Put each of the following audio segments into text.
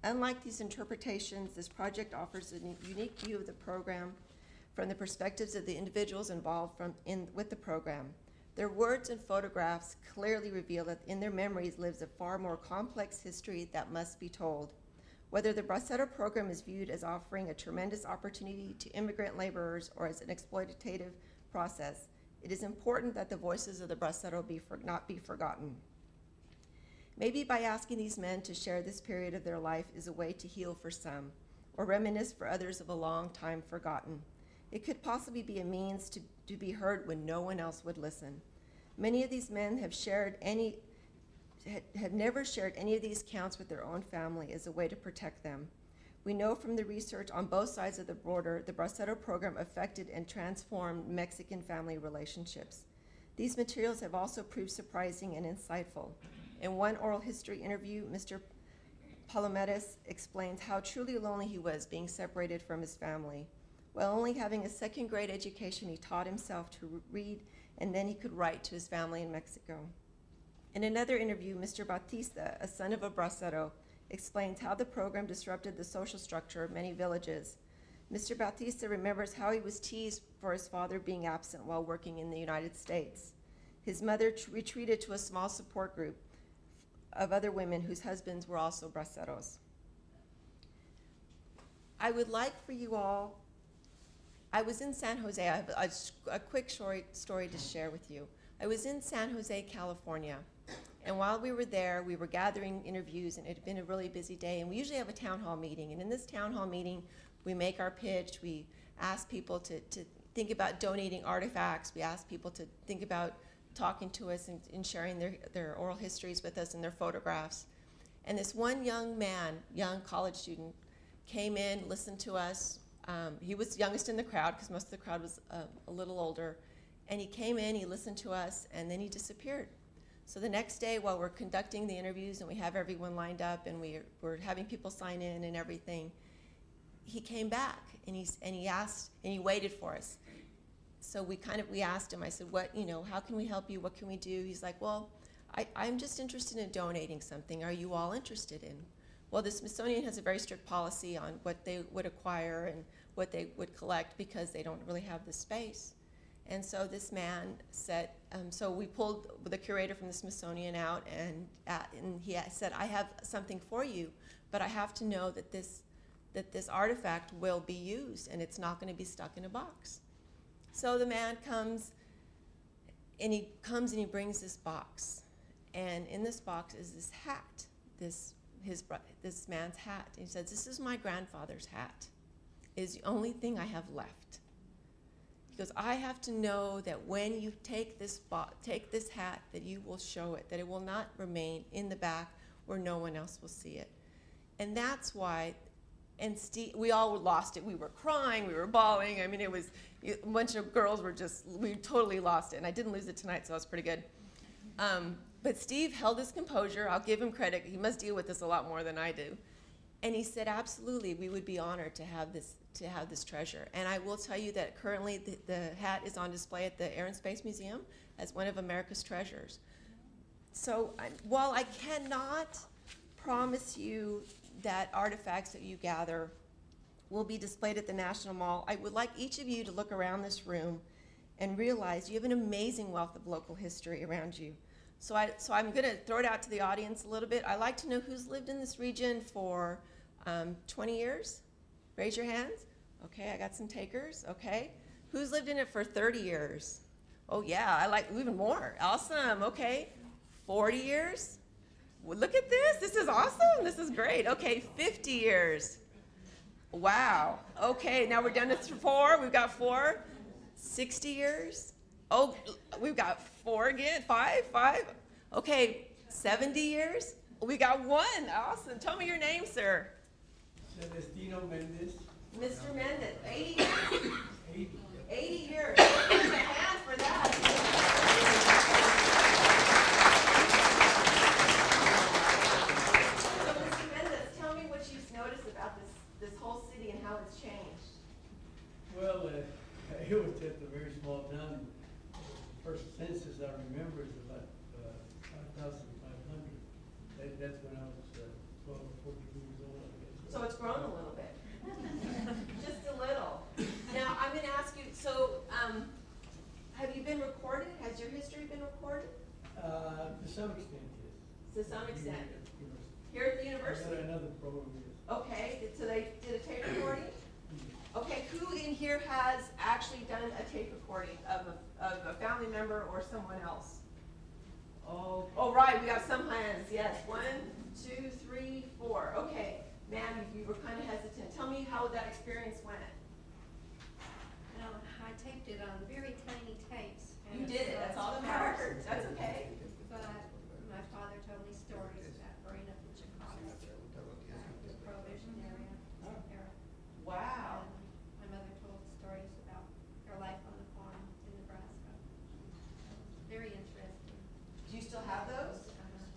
Unlike these interpretations, this project offers a unique view of the program from the perspectives of the individuals involved with the program. Their words and photographs clearly reveal that in their memories lives a far more complex history that must be told. Whether the Bracero Program is viewed as offering a tremendous opportunity to immigrant laborers or as an exploitative process, it is important that the voices of the Bracero not be forgotten. Maybe by asking these men to share this period of their life is a way to heal for some, or reminisce for others of a long time forgotten. It could possibly be a means to be heard when no one else would listen. Many of these men have never shared any of these accounts with their own family as a way to protect them. We know from the research on both sides of the border, the Bracero Program affected and transformed Mexican family relationships. These materials have also proved surprising and insightful. In one oral history interview, Mr. Palomedes explains how truly lonely he was being separated from his family. While only having a second-grade education, he taught himself to read, and then he could write to his family in Mexico. In another interview, Mr. Bautista, a son of a bracero, explains how the program disrupted the social structure of many villages. Mr. Bautista remembers how he was teased for his father being absent while working in the United States. His mother retreated to a small support group of other women whose husbands were also braceros. I would like for you all, I was in San Jose. I have a quick short story to share with you. I was in San Jose, California, and while we were there, we were gathering interviews, and it had been a really busy day, and we usually have a town hall meeting, and in this town hall meeting, we make our pitch, we ask people to think about donating artifacts, we ask people to think about talking to us and sharing their oral histories with us and their photographs. And this one young man, young college student, came in, listened to us. He was youngest in the crowd because most of the crowd was a little older. And he came in, he listened to us, and then he disappeared. So the next day, while we're conducting the interviews and we have everyone lined up and we're having people sign in and everything, he came back and he waited for us. So we asked him, I said, how can we help you? What can we do? He's like, well, I'm just interested in donating something. Are you all interested in? Well, the Smithsonian has a very strict policy on what they would acquire and what they would collect because they don't really have the space. And so this man said, so we pulled the curator from the Smithsonian out, and he said, I have something for you, but I have to know that this artifact will be used and it's not going to be stuck in a box. So the man comes and he brings this box, and in this box is this hat, this man's hat. And he says, this is my grandfather's hat. It is the only thing I have left. He goes, I have to know that when you take this hat, that you will show it, that it will not remain in the back where no one else will see it. And that's why, and Steve, we all lost it. We were crying, we were bawling. I mean, it was, a bunch of girls we totally lost it. And I didn't lose it tonight, so that was pretty good. But Steve held his composure. I'll give him credit. He must deal with this a lot more than I do. And he said, absolutely, we would be honored to have this treasure. And I will tell you that currently the hat is on display at the Air and Space Museum as one of America's treasures. So while I cannot promise you that artifacts that you gather will be displayed at the National Mall, I would like each of you to look around this room and realize you have an amazing wealth of local history around you. So I'm going to throw it out to the audience a little bit. I'd like to know who's lived in this region for 20 years. Raise your hands. Okay, I got some takers. Okay. Who's lived in it for 30 years? Oh, yeah, I like even more. Awesome. Okay. 40 years? Well, look at this. This is awesome. This is great. Okay, 50 years. Wow. Okay, now we're down to 4. We've got 4. 60 years? Oh, we've got 4 again. 5. Okay, 70 years? We got 1. Awesome. Tell me your name, sir. Celestino Mendez. Mr. Mendez. 80 years? 80 years. Give a hand for that. So, Mr. Mendez, tell me what you've noticed about this whole city and how it's changed. Well, it was just a very small town. The first census I remember is about 5,500. That's when I was 12 or 14 years old, I throat's grown a little bit. Just a little. Now, I'm going to ask you, so have you been recorded? Has your history been recorded? To some extent, yes. To some extent. University. Here at the university? Another program, yes. Okay, so they did a tape recording? Okay, who in here has actually done a tape recording of a family member or someone else? Oh, right, we got some hands, yes. 1, 2, 3, 4. Okay, ma'am, you were kind of hesitant. Tell me how that experience went. Well, I taped it on very tiny tapes. You did it, that's all that matters. That's okay. But my father told me stories about growing up in Chicago, the Prohibition era. Wow. And my mother told stories about her life on the farm in Nebraska. Very interesting. Do you still have those?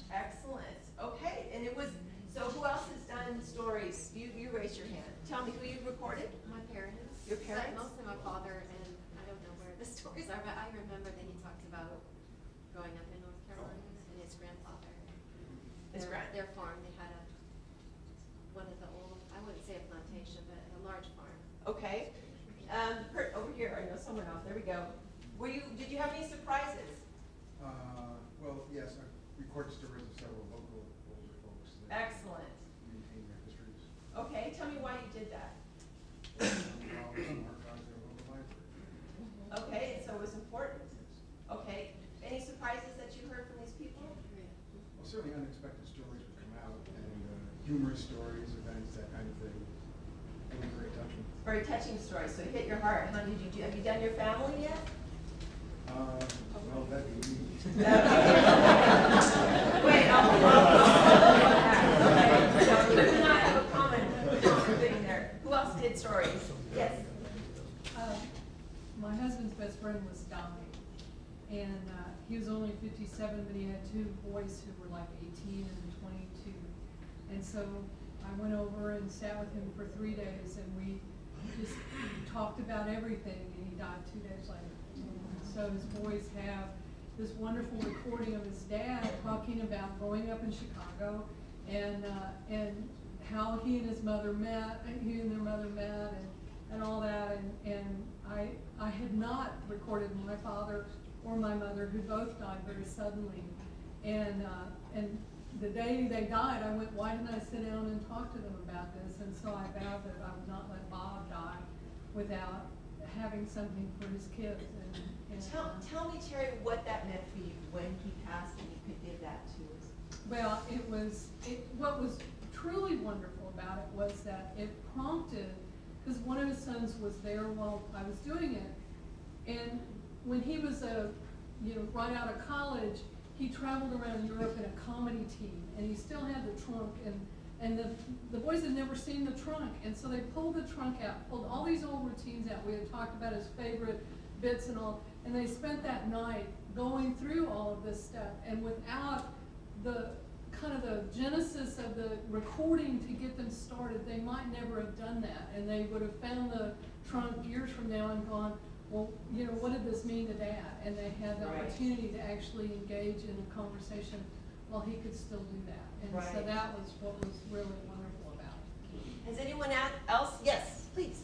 Excellent. Okay, and it was, so who else has done stories? You raise your hand. Tell me who you recorded. My parents. Your parents? Mostly my father, and I don't know where the stories are, but I remember that he talked about growing up in North Carolina and his grandfather. Their farm, they had one of the old, I wouldn't say a plantation, but a large farm. Okay. Over here, I know someone else. There we go. Did you have any surprises? Well, yes, I recorded stories of several local older folks that Excellent. maintain their histories. Okay, tell me why you did that. Some archives at a local library. Okay, and so it was important. Yes. Okay, any surprises that you heard from these people? Well, certainly unexpected stories would come out, and humorous stories, events, that kind of thing. It was very touching. Very touching story, so it hit your heart. How did you do? Have you done your family yet? Well, that'd be me. Wait, okay. So you and I have a common thing there. Who else did stories? Yes. My husband's best friend was dying, and he was only 57, but he had 2 boys who were like 18 and 22. And so I went over and sat with him for 3 days, and we just talked about everything, and he died 2 days later. So his boys have this wonderful recording of his dad talking about growing up in Chicago, and how he and his mother met, he and their mother met, and all that. And I had not recorded my father or my mother, who both died very suddenly. And the day they died, I went, why didn't I sit down and talk to them about this? And so I vowed that I would not let Bob die without having something for his kids. Tell me, Terry, what that meant for you when he passed and you could give that to us. Well, what was truly wonderful about it was that it prompted, because one of his sons was there while I was doing it, and when he was right out of college, he traveled around Europe in a comedy team, and he still had the trunk, and the boys had never seen the trunk, and so they pulled the trunk out, pulled all these old routines out. We had talked about his favorite bits and all, and they spent that night going through all of this stuff, and without the kind of the genesis of the recording to get them started, they might never have done that, and they would have found the trunk years from now and gone, well, what did this mean to Dad? And they had the opportunity to actually engage in a conversation while he could still do that. And so that was what was really wonderful about it. Has anyone else? Yes, please.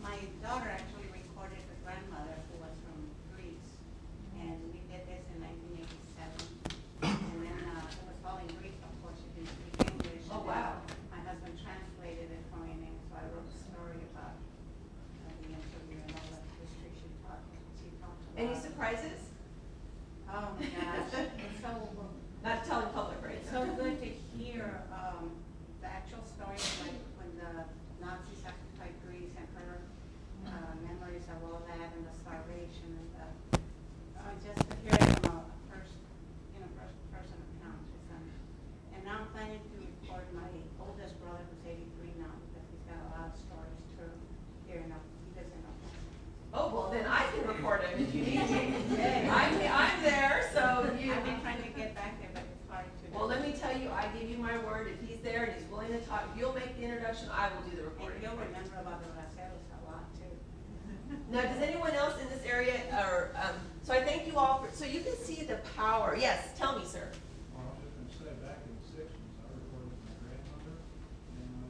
My daughter actually recorded her grandmother, who was from Greece, and we did this in 1987. And then it was all in Greek, of course, she didn't speak English. Oh, wow. My husband translated it for me, and so I wrote a story about the interview and all that history she talked about. Any surprises? Oh my gosh, it's so Not telling public, right? it's so good to hear the actual story, like when the Nazis occupied Greece and her memories of all that and the starvation and just to hear it from a first person account. And now I'm planning to record my oldest brother, who's 83 now, because he's got a lot of stories to hear. He doesn't know. Oh, well, then I can record him if you need me. I'm there, so you. I've been trying to get back there, but it's hard to. Well, let me tell you, I give you my word, if he's there and he's willing to talk, if you'll make the introduction, I will do the And recording. you'll remember about the Braceros a lot, too. Now, does anyone else in this area, so I thank you all so you can see the power. Yes, tell me, sir. Well, I was just going to say, back in the 60s, I recorded my grandmother, and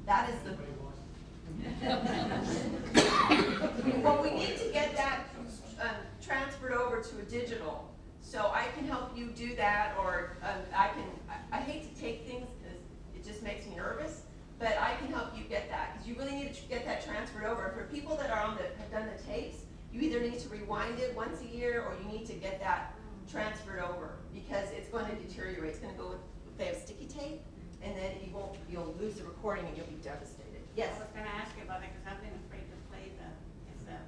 That is the. Well, we need to get that transferred over to a digital. So I can help you do that, or I hate to take things because it just makes me nervous, but I can help you get that, because you really need to get that transferred over. For people that are have done the tapes, you either need to rewind it once a year, or you need to get that transferred over, because it's going to deteriorate. It's going to go with, if they have sticky tape, and then you'll lose the recording and you'll be devastated. Yes? I was gonna ask you about it, because I've been afraid to play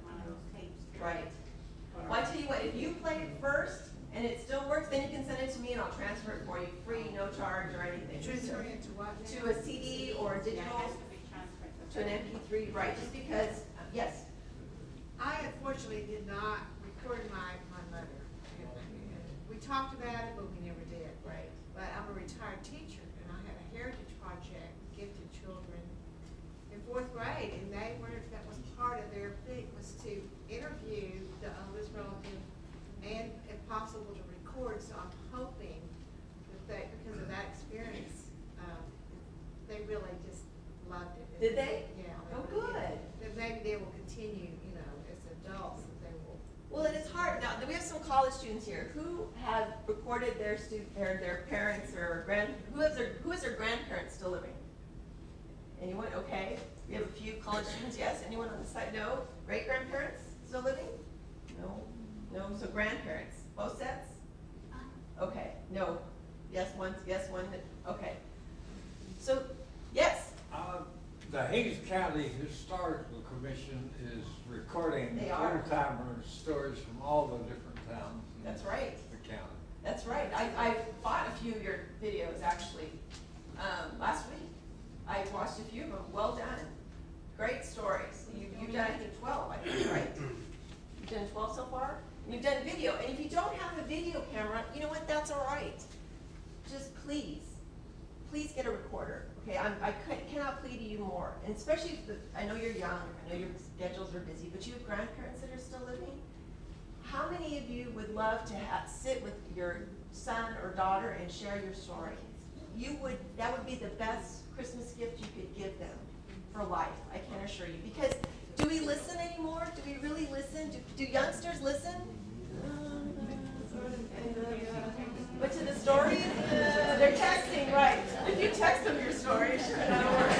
one of those tapes. Right. Well, I tell you what, if you play it first and it still works, then you can send it to me and I'll transfer it for you, free, no charge or anything. Transfer it to what? To a CD or a digital, Yeah, it has to be transferred to an MP3, right, just because, yes. I unfortunately did not record my mother. We talked about it, but we never did. Right. But I'm a retired teacher, and I had a heritage project, gifted children in 4th grade, and that was part of their thing, was to interview the oldest relative and, if possible, to record. So I'm hoping that because of that experience, they really just loved it. Did they? Yeah. Oh, really good. did. That maybe they will continue, as adults, that they will. Well, and it's hard. Now, we have some college students here who have recorded their parents or who has their grandparents still living? Anyone? Okay. We have a few college students, yes. Anyone on the side? No. Great-grandparents still living? No. No. So grandparents. Both sets? Okay. No. Yes, one. Yes, one. Okay. So, yes. The Hays County Historical Commission is recording They are. old-timer stories from all the different towns in That's right. the county. That's right. I bought a few of your videos actually last week. I watched a few of them. Well done. Great stories. You've done, I think, 12, I think, right? You've done 12 so far? And you've done video. And if you don't have a video camera, you know what? That's all right. Just please get a recorder. Okay, I cannot plead to you more. And especially, I know you're young, I know your schedules are busy, but you have grandparents that are still living. How many of you would love to sit with your son or daughter and share your story? That would be the best Christmas gift you could give them for life, I can assure you. Because do we listen anymore? Do we really listen? Do youngsters listen? But to the stories, they're texting, right? If you text them your story, sure, that'll work.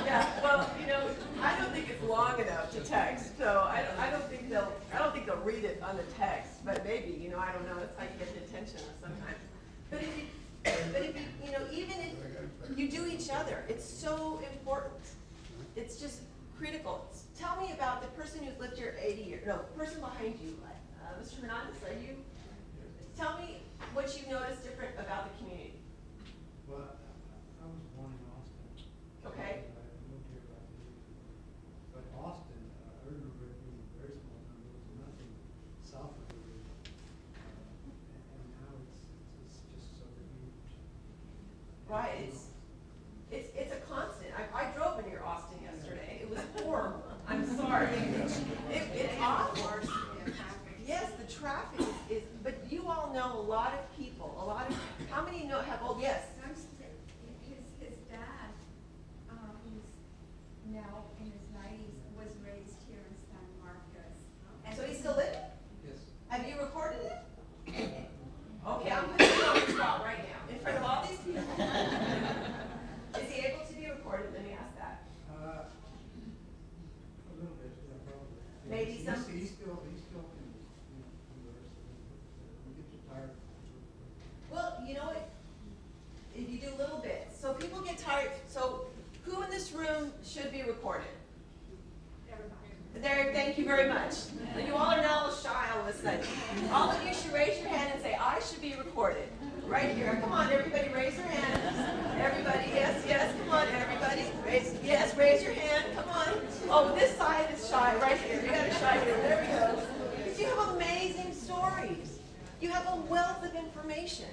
Yeah, well, I don't think it's long enough to text, so I don't think they'll read it on the text, but maybe, I don't know, that's how you get the attention sometimes. But if you, even if you do each other, it's so important. It's just critical. Tell me about the person who's lived here 80 years, no, the person behind you, Mr. Hernandez, tell me what you've noticed different about the community. Well, I was born in Austin. Okay. I moved here about 8 years ago. But Austin, I remember it being a very small town. There was nothing south of the river. And now it's just so huge. Right, it's a constant. I drove in near Austin yesterday. It was horrible. I'm sorry. It's awful. Yes, the traffic is, but you all know a lot of people, how many have, yes? His dad, who's now in his 90s, was raised here in San Marcos. And so he's still living? Yes. Have you recorded it? Okay, I'm putting you on the spot right now, in front of all these people. Is he able to be recorded? Let me ask that. A little bit, yeah, probably. Maybe He's some- still can, converse. We get too tired. Well, you know what? If you do a little bit, so people get tired. So who in this room should be recorded? There, thank you very much. You all are now shy all of a sudden. All of you should raise your hand and say, I should be recorded. Right here. Come on, everybody, raise your hand. Everybody, yes, come on, everybody. Raise your hand, come on. Oh, this side is shy, right here. You got a shy here, there we go. Because you have amazing stories. You have a wealth of information.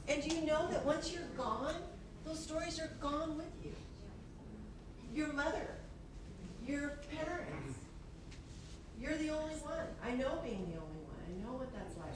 And you know that once you're gone, those stories are gone with you. Your mother, your parents. You're the only one. I know being the only one. I know what that's like.